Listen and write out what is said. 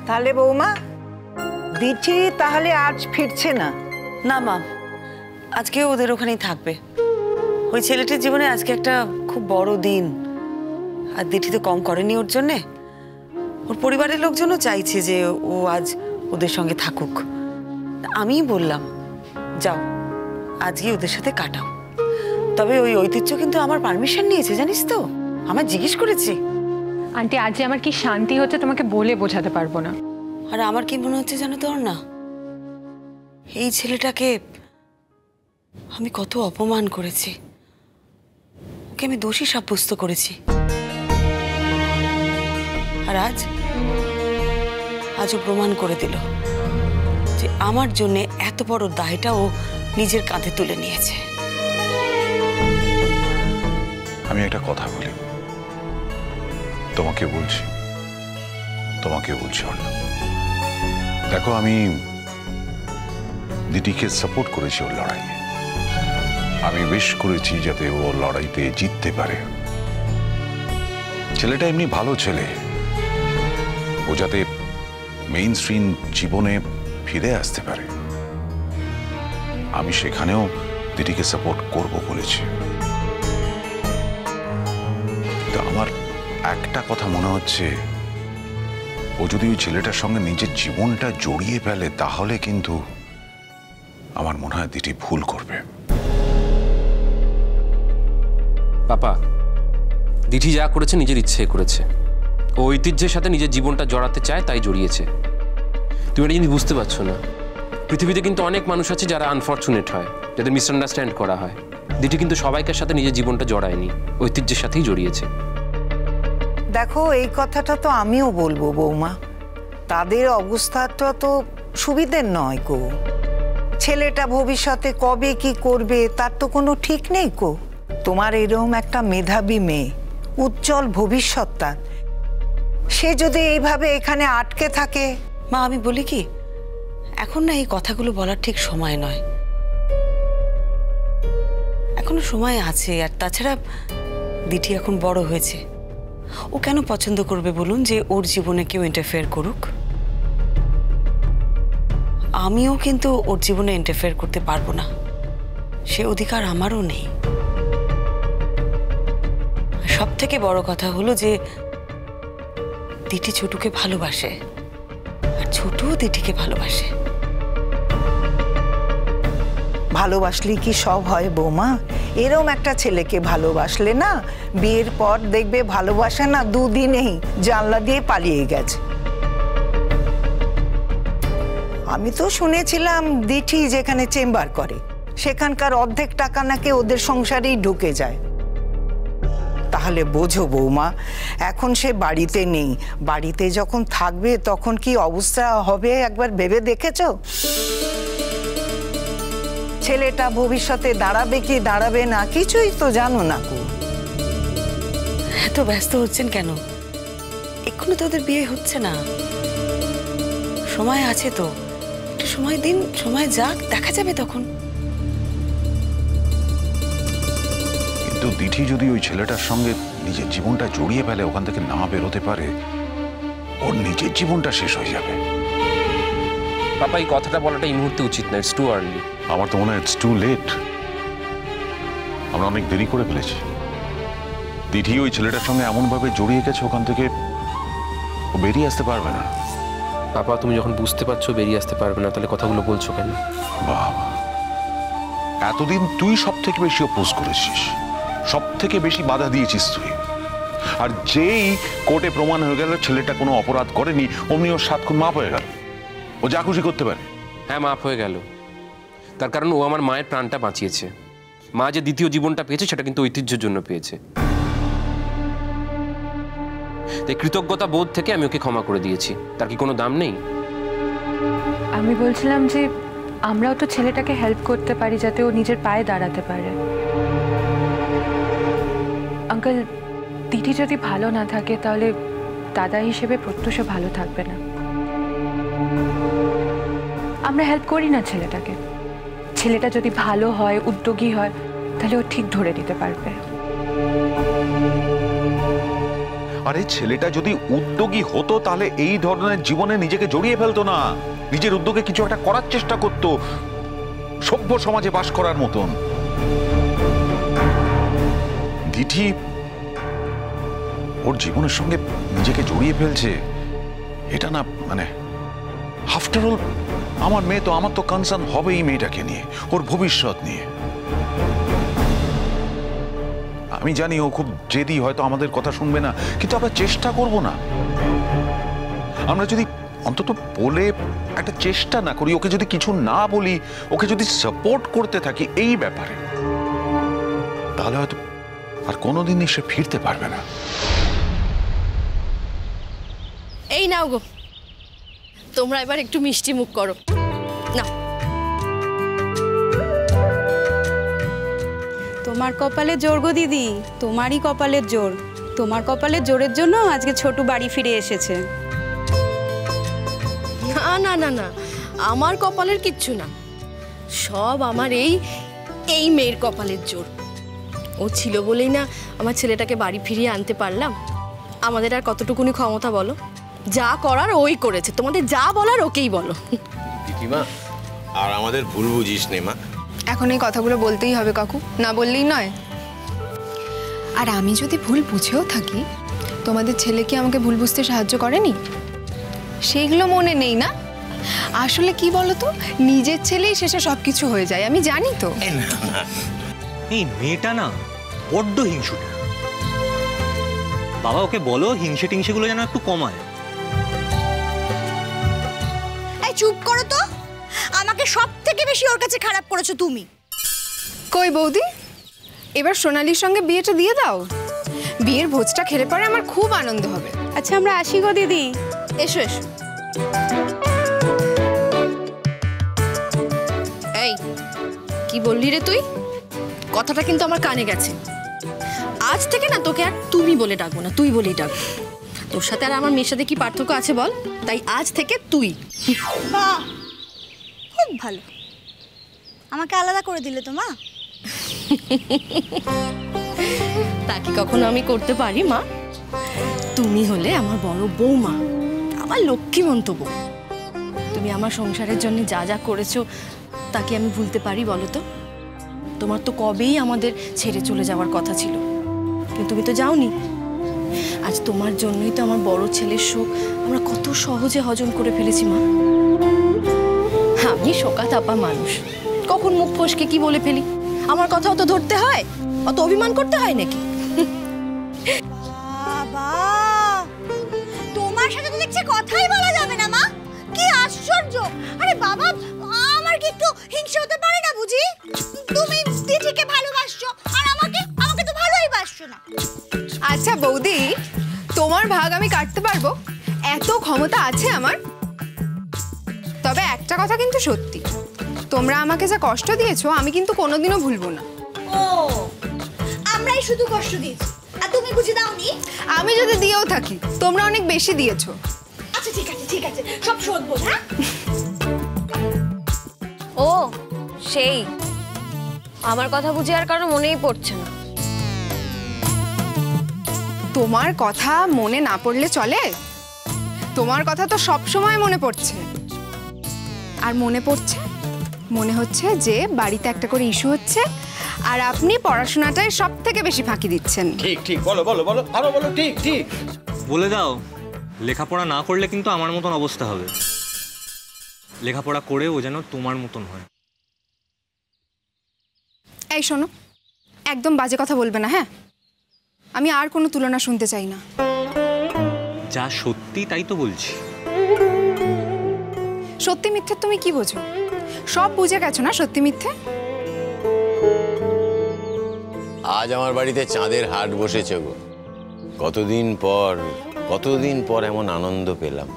তাহলে বৌমা দিঠি তাহলে আজ ফিরছে না? না মা, আজকেও ওদের ওখানেই থাকবে। ওই ছেলেটির জীবনে আজকে একটা খুব বড় দিন, আর দিঠি তো কম করেনি ওর জন্যে। ওর পরিবারের লোকজনও চাইছে যে ও আজ ওদের সঙ্গে থাকুক। আমিই বললাম যাও আজকে ওদের সাথে কাটাও। তবে ওই ঐতিহ্য কিন্তু আমার পারমিশন নিয়েছে, জানিস তো, আমার জিজ্ঞেস করেছি। আন্টি আজ আমার কি শান্তি হচ্ছে তোমাকে বলে বোঝাতে পারবো না। আর আমার কি মনে হচ্ছে জানো তোর না, এই ছেলেটাকে আমি কত অপমান করেছি, ওকে আমি দোষী সাব্যস্ত করেছি। আর আজও প্রমাণ করে দিল যে আমার জন্য এত বড় দায়টা ও নিজের কাঁধে তুলে নিয়েছে। আমি একটা কথা বলি, তোমাকে বলছি অর্ণব। দেখো, আমি দিদিকে সাপোর্ট করেছি ওর লড়াইয়ে। আমি উইশ করেছি যাতে ও লড়াইতে জিততে পারে। ছেলেটা এমনি ভালো ছেলে, ও যাতে মেইন স্ট্রিম জীবনে ফিরে আসতে পারে, আমি সেখানেও দিদিকে সাপোর্ট করব বলেছি। তো আমার একটা কথা মনে হচ্ছে, ও যদি ওই ছেলেটার সঙ্গে নিজের জীবনটা জড়িয়ে ফেলে তাহলে কিন্তু আমার মনে হয় দিদি ভুল করবে। পাপা, দিঠি যা করেছে নিজের ইচ্ছে করেছে। ও ঐতিহ্যের সাথে নিজের জীবনটা জড়াতে চায়, তাই জড়িয়েছে। তুমি এটা জিনিস বুঝতে পারছো না, পৃথিবীতে কিন্তু অনেক মানুষ আছে যারা আনফর্চুনেট হয়, যাদের মিসআন্ডারস্ট্যান্ড করা হয়। দিঠি কিন্তু সবাইকার সাথে নিজের জীবনটা জড়ায়নি, ঐতিহ্যের সাথেই জড়িয়েছে। দেখো, এই কথাটা তো আমিও বলবো বৌমা, তাদের অবস্থাটা তো সুবিধের নয় গো। ছেলেটা ভবিষ্যতে কবে কি করবে তার তো কোনো ঠিক নেই গো। তোমার এরকম একটা মেধাবী মেয়ে, উজ্জ্বল ভবিষ্যৎ তার, সে যদি এইভাবে এখানে আটকে থাকে। মা, আমি বলি কি, এখন না এই কথাগুলো বলার ঠিক সময় নয়, এখনো সময় আছে। আর তাছাড়া দিঠি এখন বড় হয়েছে, ও কেন পছন্দ করবে বলুন যে ওর জীবনে কেউ ইন্টারফেয়ার করুক? আমিও কিন্তু ওর জীবনে ইন্টারফেয়ার করতে পারবো না, সে অধিকার আমারও নেই। সব থেকে বড় কথা হলো যে দিঠি ছোটুকে ভালোবাসে, আর ছোটুও দিঠিকে ভালোবাসে। ভালোবাসলে কি সব হয় বৌমা? এরম একটা ছেলেকে ভালোবাসলে না, বিয়ের পর দেখবে ভালোবাসা না দুদিনেই জানলা দিয়ে পালিয়ে গেছে। আমি তো শুনেছিলাম দিঠি যেখানে চেম্বার করে সেখানকার অর্ধেক টাকা নাকি ওদের সংসারেই ঢুকে যায়। তাহলে বোঝো বৌমা, এখন সে বাড়িতে নেই, বাড়িতে যখন থাকবে তখন কি অবস্থা হবে একবার ভেবে দেখেছো? ছেলেটা ভবিষ্যতে দাঁড়াবে কি দাঁড়াবে না কিছুই তো জানো না গো। এত ব্যস্ত হচ্ছেন কেন? এক্ষুনি তো ওদের বিয়ে হচ্ছে না, সময় আছে তো, একটু সময় দিন, সময় যাক, দেখা যাবে তখন। কিন্তু দিঠি যদি ওই ছেলেটার সঙ্গে নিজের জীবনটা জড়িয়ে ফেলে, ওখান থেকে না বেরোতে পারে, ওর নিজের জীবনটা শেষ হয়ে যাবে। পাপা, এই কথাটা বলাটা এই মুহূর্তে উচিত না, ইটস টু আর্লি। আমার তো মনে হয় ইটস টু লেট। আমরা অনেক দেরি করে ফেলেছি। দিঠি ওই ছেলেটার সঙ্গে এমনভাবে জড়িয়ে গেছে, ওখান থেকে ও বেরিয়ে আসতে পারবে না। পাপা, তুমি যখন বুঝতে পারছো বেরিয়ে আসতে পারবে না, তাহলে কথাগুলো বলছো কেন? বাবা, এতদিন তুই সব থেকে বেশি অপোজ করেছিস, সব থেকে বেশি বাধা দিয়েছিস তুই। আর যেই কোর্টে প্রমাণ হয়ে গেল ছেলেটা কোনো অপরাধ করেনি, অমনি ওর 7 খুন মাফ হয়ে গেল, ও যা খুশি করতে পারে। হ্যাঁ, মাফ হয়ে গেল, তার কারণ ও আমার মায়ের প্রাণটা বাঁচিয়েছে। মা যে দ্বিতীয় জীবনটা পেয়েছে সেটা কিন্তু ঐতিহ্যের জন্য পেয়েছে। তাই কৃতজ্ঞতা বোধ থেকে আমি ওকে ক্ষমা করে দিয়েছি। তার কি কোনো দাম নেই? আমি বলছিলাম যে আমরাও তো ছেলেটাকে হেল্প করতে পারি যাতে ও নিজের পায়ে দাঁড়াতে পারে। আঙ্কেল, দিদি যদি ভালো না থাকে তাহলে দাদা হিসেবে প্রত্যুষও ভালো থাকবে না। আমরা হেল্প করি না ছেলেটাকে, ছেলেটা যদি ভালো হয়, উদ্যোগী হয়, তাহলে ও ঠিক ধরে নিতে পারবে। আরে ছেলেটা যদি উদ্যোগী হতো তাহলে এই ধরনের জীবনে নিজেকে জড়িয়ে ফেলতো না, নিজের উদ্যোগে কিছু একটা করার চেষ্টা করতো, সভ্য সমাজে বাস করার মতন। দিঠি ওর জীবনের সঙ্গে নিজেকে জড়িয়ে ফেলছে, এটা না মানে আফটার অল আমার মেয়ে তো, আমার তো কনসার্ন হবে এই মেয়েটাকে নিয়ে, ওর ভবিষ্যৎ নিয়ে। আমি জানি ও খুব জেদি, হয়তো আমাদের কথা শুনবে না, কিন্তু আমরা চেষ্টা করব না? আমরা যদি অন্তত বলে একটা চেষ্টা না করি, ওকে যদি কিছু না বলি, ওকে যদি সাপোর্ট করতে থাকি এই ব্যাপারে, তাহলে হয়তো আর কোনোদিনই সে ফিরতে পারবে না। এই নাও গো, তোমরা এবার একটু মিষ্টি মুখ করো না। তোমার কপালে জোর গো দিদি, তোমারই কপালের জোর। তোমার কপালের জোরের জন্য আজকে ছোটু বাড়ি ফিরে এসেছে। না না না না, আমার কপালের কিচ্ছু না, সব আমার এই মেয়ের কপালের জোর। ও ছিল বলেই না আমার ছেলেটাকে বাড়ি ফিরিয়ে আনতে পারলাম। আমাদের আর কতটুকুনি ক্ষমতা বলো? যা করার ওই করেছে, তোমাদের যা বলার ওকেই বলো। দিদিমা, আর আমাদের ভুল বুঝিস নে মা। এখন এই কথাগুলো বলতেই হবে কাকু, না বললেই নয়। আর আমি যদি ভুল বুঝেও থাকি, তোমাদের ছেলে কি আমাকে ভুল বুঝতে সাহায্য করেনি? সেগুলো মনে নেই না? আসলে কি বলো তো, নিজের ছেলেই শেষে সবকিছু হয়ে যায়, আমি জানি তো। এই মেয়েটা না বড্ড হিংসুটে। বাবা ওকে বলো হিংসে টিংসেগুলো যেন একটু কমায়। এই চুপ করো তো, আমাকে সব থেকে বেশি ওর কাছে খারাপ করেছো তুমি। কই বৌদি, এবার সোনালির সঙ্গে বিয়েটা দিয়ে দাও। বিয়ের ভোজটা খেলে পরে আমার খুব আনন্দ হবে। আচ্ছা আমরা আসি গো দিদি। এসো এসো। এই কি বললি রে তুই? কথাটা কিন্তু আমার কানে গেছে। আজ থেকে না তোকে আর তুমি বলে ডাকবো না, তুই বলেই ডাকবো। তোর সাথে আর আমার মেয়ের সাথে কি পার্থক্য আছে বল? তাই আজ থেকে তুই। বাহ, খুব ভালো, আমাকে আলাদা করে দিলে তো মা। তা কি কখনো আমি করতে পারি মা? তুমি হলে আমার বড় বৌমা, আমার লক্ষ্মীমন্ত বউ। তুমি আমার সংসারের জন্য যা যা করেছো তা কি আমি ভুলতে পারি বলো তো? তোমার তো কবেই আমাদের ছেড়ে চলে যাওয়ার কথা ছিল, কিন্তু তুমি তো যাওনি। আজ তোমার জন্যই তো আমার বড় ছেলের শোক আমরা কত সহজে হজম করে ফেলেছি মা। আমি শোকাতাপা মানুষ, কখন মুখ ফসকে কি বলে ফেলি। আমার কথাও তো ধরতে হয়, অত অভিমান করতে হয় নাকি? বাবা, তোমার সাথে তো দেখছি কথাই বলা যাবে না মা, কি আশ্চর্য। আরে বাবা, আমার কি একটু হিংসা হতে পারে না বুঝি? তুমি দিদিকে ভালোবাসছো আর আমাকে তো ভালোই বাসছো না। আচ্ছা বৌদি, তোমার ভাগ আমি কাটতে পারবো, এত ক্ষমতা আছে আমার। তবে একটা কথা কিন্তু সত্যি, তোমরা আমাকে যা কষ্ট দিয়েছো আমি কিন্তু কোনোদিনও ভুলবো না। ও, আমরাই শুধু কষ্ট দিয়েছি আর তুমি বুঝে দাওনি? আমি যদি দিয়েও থাকি, তোমরা অনেক বেশি দিয়েছো। আচ্ছা ঠিক আছে ঠিক আছে, সব শোধবো। হ্যাঁ, ও সেই আমার কথা বুঝে আর কারো মনেই পড়ছে না। তোমার কথা মনে না পড়লে চলে? তোমার কথা তো সব সময় মনে পড়ছে। আর মনে পড়ছে, মনে হচ্ছে যে বাড়িতে একটা করে ইস্যু হচ্ছে আর আপনি পড়াশোনাটাই সব থেকে বেশি ফাঁকি দিচ্ছেন। ঠিক ঠিক, বলো বলো বলো, আরো বলো। ঠিক ঠিক বলে দাও, লেখাপড়া না করলে কিন্তু আমার মতন অবস্থা হবে। লেখাপড়া করে ও যেন তোমার মতন হয়। এই শোনো, একদম বাজে কথা বলবে না, হ্যাঁ? আমি আর কোনো তুলনা শুনতে চাই না। যা সত্যি তাই তো বলছি। সত্যি মিথ্যে তুমি কি বোঝো? সব বুঝে গেছো না সত্যি মিথ্যে? আজ আমার বাড়িতে চাঁদের হাট বসেছে গো। কতদিন পর এমন আনন্দ পেলাম।